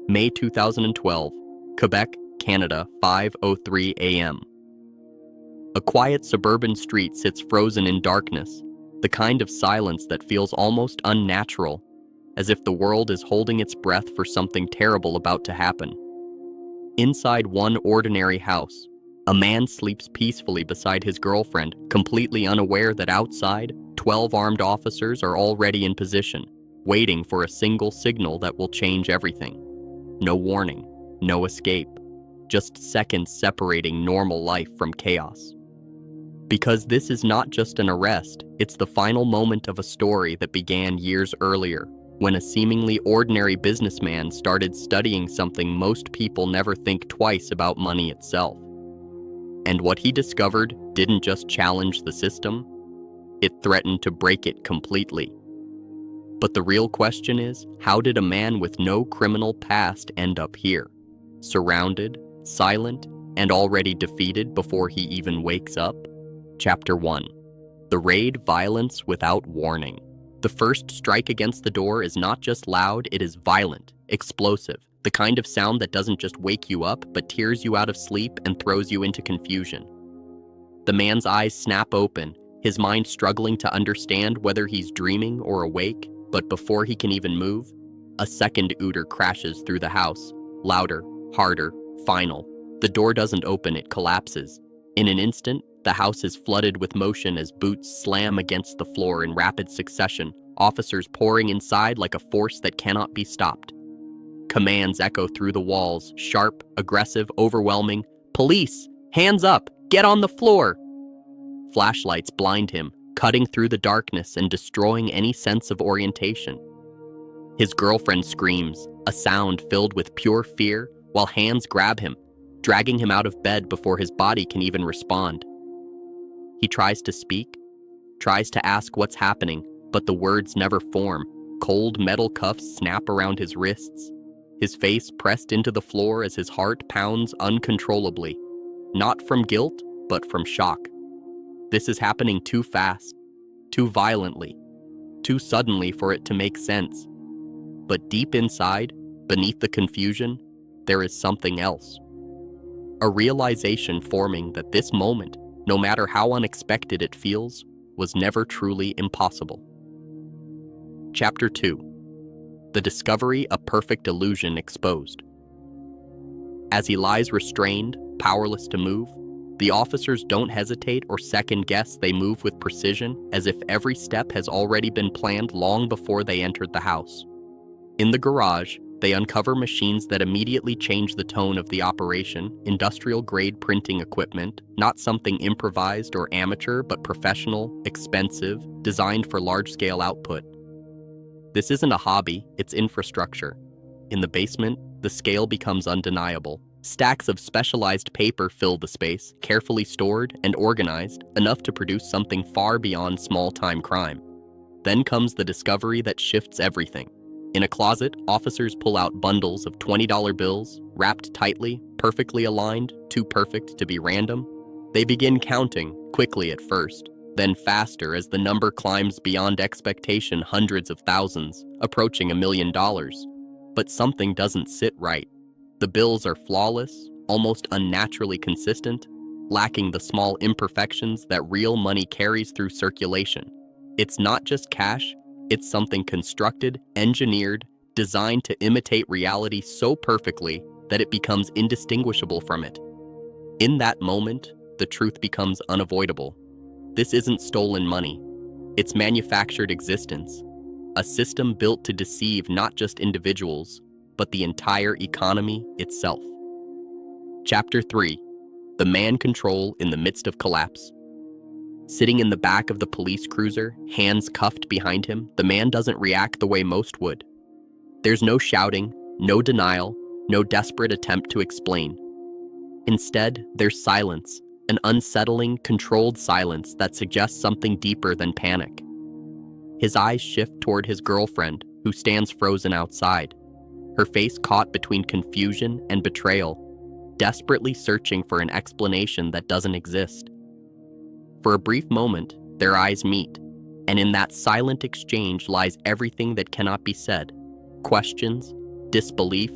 May 2012, Quebec, Canada, 5:03 a.m. A quiet suburban street sits frozen in darkness, the kind of silence that feels almost unnatural, as if the world is holding its breath for something terrible about to happen. Inside one ordinary house, a man sleeps peacefully beside his girlfriend, completely unaware that outside, 12 armed officers are already in position, waiting for a single signal that will change everything. No warning, no escape, just seconds separating normal life from chaos. Because this is not just an arrest, it's the final moment of a story that began years earlier, when a seemingly ordinary businessman started studying something most people never think twice about: money itself. And what he discovered didn't just challenge the system, it threatened to break it completely. But the real question is, how did a man with no criminal past end up here? Surrounded, silent, and already defeated before he even wakes up? Chapter 1. The Raid: Violence Without Warning. The first strike against the door is not just loud, it is violent, explosive, the kind of sound that doesn't just wake you up, but tears you out of sleep and throws you into confusion. The man's eyes snap open, his mind struggling to understand whether he's dreaming or awake, but before he can even move, a second ooter crashes through the house, louder, harder, final. The door doesn't open, it collapses. In an instant, the house is flooded with motion as boots slam against the floor in rapid succession, officers pouring inside like a force that cannot be stopped. Commands echo through the walls, sharp, aggressive, overwhelming. Police! Hands up! Get on the floor! Flashlights blind him, cutting through the darkness and destroying any sense of orientation. His girlfriend screams, a sound filled with pure fear, while hands grab him, dragging him out of bed before his body can even respond. He tries to speak, tries to ask what's happening, but the words never form. Cold metal cuffs snap around his wrists, his face pressed into the floor as his heart pounds uncontrollably, not from guilt, but from shock. This is happening too fast, too violently, too suddenly for it to make sense. But deep inside, beneath the confusion, there is something else. A realization forming that this moment, no matter how unexpected it feels, was never truly impossible. Chapter 2. The Discovery: A Perfect Illusion Exposed. As he lies restrained, powerless to move, the officers don't hesitate or second-guess. They move with precision, as if every step has already been planned long before they entered the house. In the garage, they uncover machines that immediately change the tone of the operation: industrial-grade printing equipment, not something improvised or amateur, but professional, expensive, designed for large-scale output. This isn't a hobby, it's infrastructure. In the basement, the scale becomes undeniable. Stacks of specialized paper fill the space, carefully stored and organized, enough to produce something far beyond small-time crime. Then comes the discovery that shifts everything. In a closet, officers pull out bundles of $20 bills, wrapped tightly, perfectly aligned, too perfect to be random. They begin counting, quickly at first, then faster as the number climbs beyond expectation: hundreds of thousands, approaching $1 million. But something doesn't sit right. The bills are flawless, almost unnaturally consistent, lacking the small imperfections that real money carries through circulation. It's not just cash, it's something constructed, engineered, designed to imitate reality so perfectly that it becomes indistinguishable from it. In that moment, the truth becomes unavoidable. This isn't stolen money. It's manufactured existence. A system built to deceive not just individuals, but the entire economy itself. Chapter 3. The Man Control in the Midst of Collapse. Sitting in the back of the police cruiser, hands cuffed behind him, the man doesn't react the way most would. There's no shouting, no denial, no desperate attempt to explain. Instead, there's silence, an unsettling, controlled silence that suggests something deeper than panic. His eyes shift toward his girlfriend, who stands frozen outside, her face caught between confusion and betrayal, desperately searching for an explanation that doesn't exist. For a brief moment, their eyes meet, and in that silent exchange lies everything that cannot be said: questions, disbelief,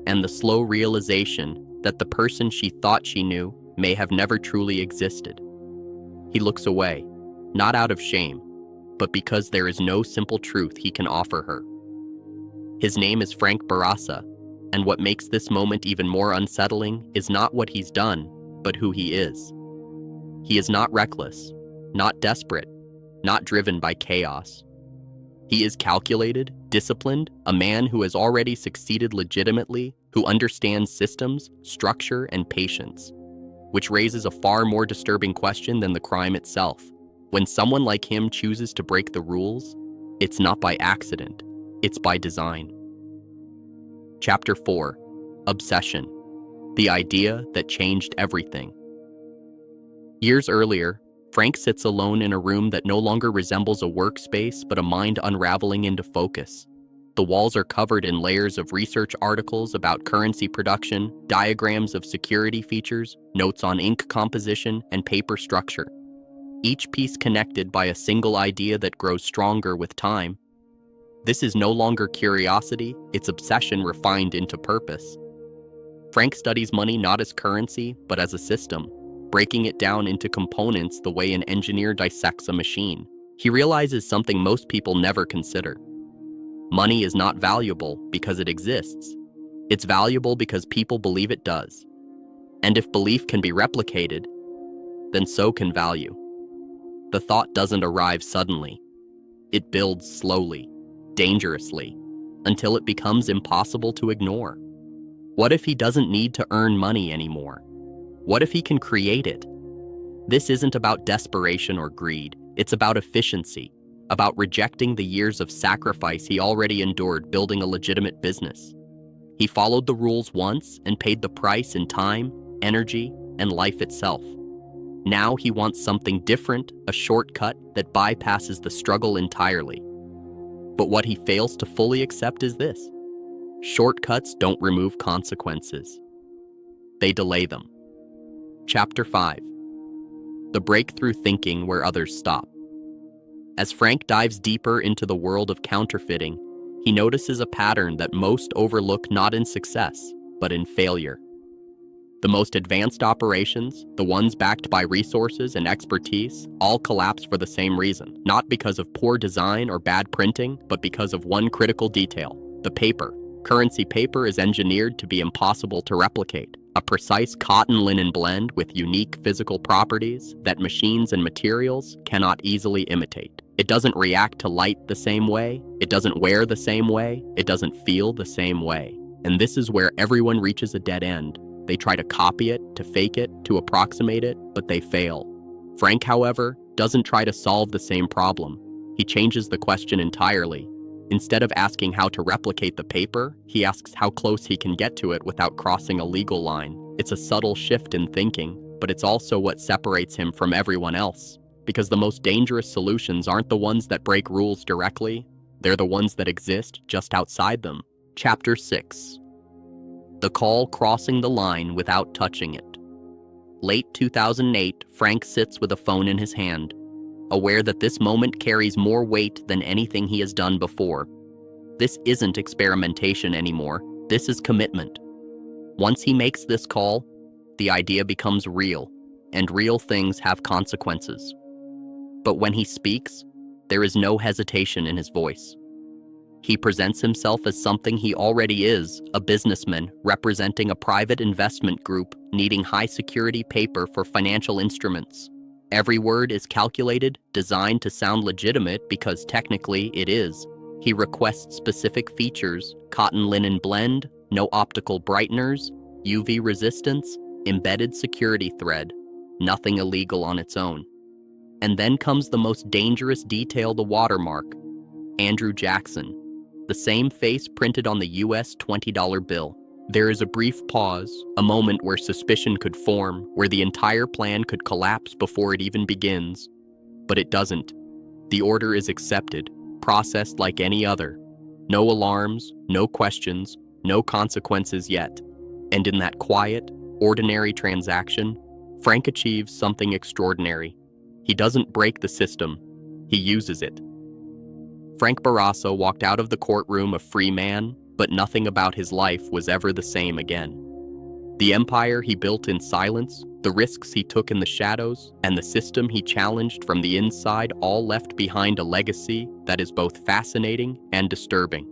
and the slow realization that the person she thought she knew may have never truly existed. He looks away, not out of shame, but because there is no simple truth he can offer her. His name is Frank Bourassa, and what makes this moment even more unsettling is not what he's done, but who he is. He is not reckless, not desperate, not driven by chaos. He is calculated, disciplined, a man who has already succeeded legitimately, who understands systems, structure, and patience, which raises a far more disturbing question than the crime itself. When someone like him chooses to break the rules, it's not by accident, it's by design. Chapter 4: Obsession, the idea that changed everything. Years earlier, Frank sits alone in a room that no longer resembles a workspace but a mind unraveling into focus. The walls are covered in layers of research articles about currency production, diagrams of security features, notes on ink composition, and paper structure. Each piece connected by a single idea that grows stronger with time. This is no longer curiosity, it's obsession refined into purpose. Frank studies money not as currency, but as a system, breaking it down into components the way an engineer dissects a machine. He realizes something most people never consider. Money is not valuable because it exists. It's valuable because people believe it does. And if belief can be replicated, then so can value. The thought doesn't arrive suddenly. It builds slowly, dangerously, until it becomes impossible to ignore. What if he doesn't need to earn money anymore? What if he can create it? This isn't about desperation or greed. It's about efficiency, about rejecting the years of sacrifice he already endured building a legitimate business. He followed the rules once and paid the price in time, energy, and life itself. Now he wants something different, a shortcut that bypasses the struggle entirely. But what he fails to fully accept is this: shortcuts don't remove consequences. They delay them. Chapter 5: The breakthrough thinking where others stop. As Frank dives deeper into the world of counterfeiting, he notices a pattern that most overlook not in success, but in failure. The most advanced operations, the ones backed by resources and expertise, all collapse for the same reason, not because of poor design or bad printing, but because of one critical detail: the paper. Currency paper is engineered to be impossible to replicate, a precise cotton-linen blend with unique physical properties that machines and materials cannot easily imitate. It doesn't react to light the same way, it doesn't wear the same way, it doesn't feel the same way. And this is where everyone reaches a dead end. They try to copy it, to fake it, to approximate it, but they fail. Frank, however, doesn't try to solve the same problem. He changes the question entirely. Instead of asking how to replicate the paper, he asks how close he can get to it without crossing a legal line. It's a subtle shift in thinking, but it's also what separates him from everyone else. Because the most dangerous solutions aren't the ones that break rules directly, they're the ones that exist just outside them. Chapter 6: The call crossing the line without touching it. Late 2008, Frank sits with a phone in his hand, aware that this moment carries more weight than anything he has done before. This isn't experimentation anymore, this is commitment. Once he makes this call, the idea becomes real, and real things have consequences. But when he speaks, there is no hesitation in his voice. He presents himself as something he already is, a businessman representing a private investment group needing high-security paper for financial instruments. Every word is calculated, designed to sound legitimate because technically it is. He requests specific features: cotton-linen blend, no optical brighteners, UV resistance, embedded security thread, nothing illegal on its own. And then comes the most dangerous detail: the watermark. Andrew Jackson. The same face printed on the US $20 bill. There is a brief pause, a moment where suspicion could form, where the entire plan could collapse before it even begins. But it doesn't. The order is accepted, processed like any other. No alarms, no questions, no consequences yet. And in that quiet, ordinary transaction, Frank achieves something extraordinary. He doesn't break the system, he uses it. Frank Bourassa walked out of the courtroom a free man, but nothing about his life was ever the same again. The empire he built in silence, the risks he took in the shadows, and the system he challenged from the inside all left behind a legacy that is both fascinating and disturbing.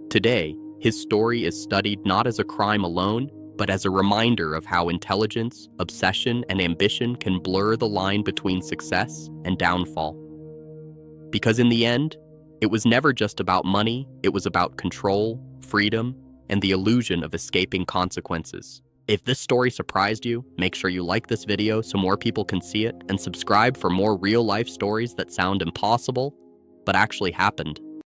Today, his story is studied not as a crime alone, but as a reminder of how intelligence, obsession, and ambition can blur the line between success and downfall. Because in the end, it was never just about money, it was about control, freedom, and the illusion of escaping consequences. If this story surprised you, make sure you like this video so more people can see it, and subscribe for more real-life stories that sound impossible, but actually happened.